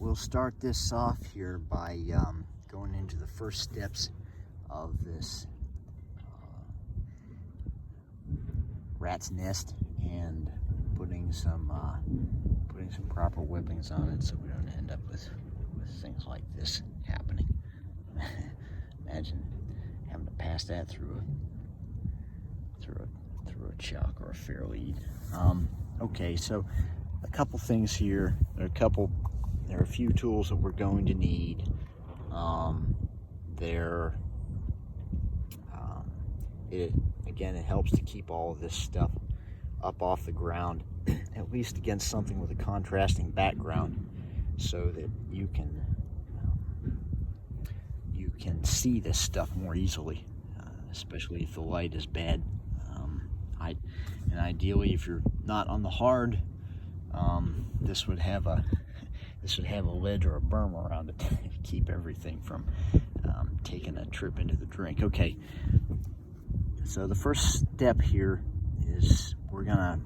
we'll start this off here by going into the first steps of this rat's nest and putting some proper whippings on it so we don't end up with things like this happening. Imagine having to pass that through a chuck or a fair lead. Okay, so a couple things here. There are a few tools that we're going to need. Again, it helps to keep all of this stuff up off the ground, at least against something with a contrasting background, so that you can see this stuff more easily, especially if the light is bad. And ideally, if you're not on the hard, this would have a ledge or a berm around it to keep everything from taking a trip into the drink. Okay, so the first step here is we're gonna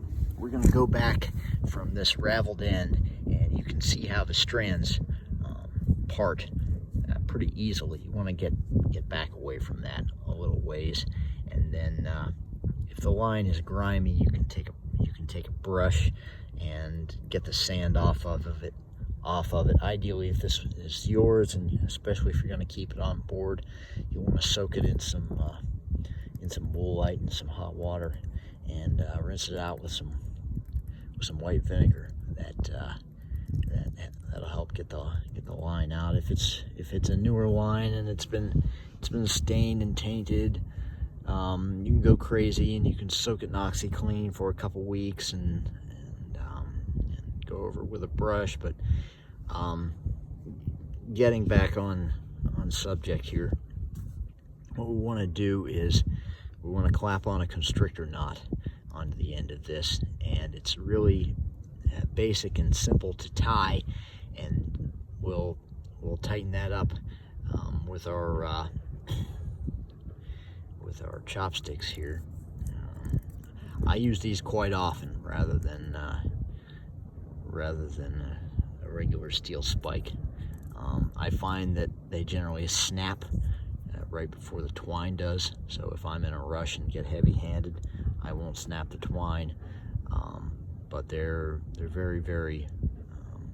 go back from this raveled end, and you can see how the strands part pretty easily. You want to get back away from that a little ways, and then if the line is grimy, you can take a brush and get the sand off of it. Ideally, if this is yours, and especially if you're going to keep it on board, you want to soak it in some woolite and some hot water, and rinse it out with some white vinegar. That'll help get the line out. If it's a newer line and it's been stained and tainted, you can go crazy and you can soak it in OxyClean for a couple weeks and go over it with a brush. But getting back on subject here, what we want to do is we want to clap on a constrictor knot onto the end of this, and it's really basic and simple to tie, and we'll tighten that up with our chopsticks here. I use these quite often rather than a regular steel spike. I find that they generally snap right before the twine does, so if I'm in a rush and get heavy-handed, I won't snap the twine. But they're very, very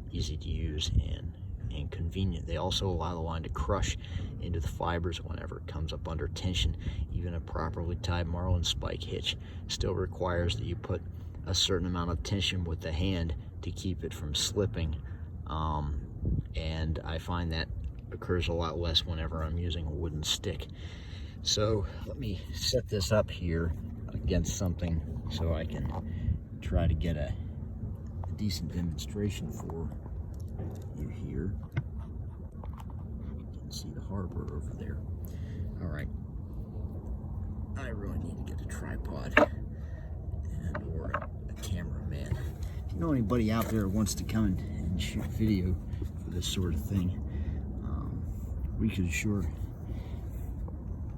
easy to use and convenient. They also allow the line to crush into the fibers whenever it comes up under tension. Even a properly tied marlin spike hitch still requires that you put a certain amount of tension with the hand to keep it from slipping, and I find that occurs a lot less whenever I'm using a wooden stick. So let me set this up here against something so I can try to get a decent demonstration for you here. You can see the harbor over there. All right, I really need to get a tripod or a cameraman. If you know anybody out there who wants to come and shoot video for this sort of thing, we could sure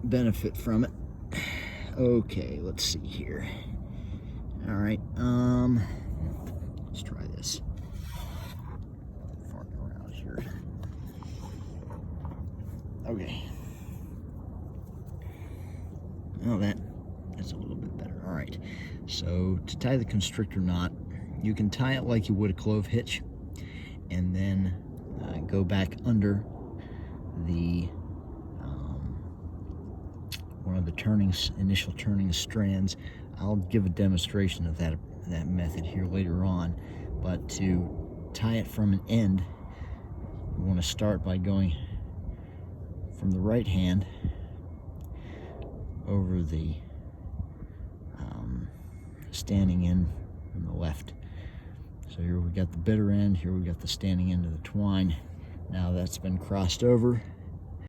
benefit from it. Okay, let's see here. All right, let's try this. Farting around here. Okay. Oh, that's a little bit better. All right. So to tie the constrictor knot, you can tie it like you would a clove hitch, and then go back under the one of the initial turning strands. I'll give a demonstration of that method here later on, but to tie it from an end, you want to start by going from the right hand over the standing end from the left. So here we got the bitter end, here we got the standing end of the twine. Now that's been crossed over,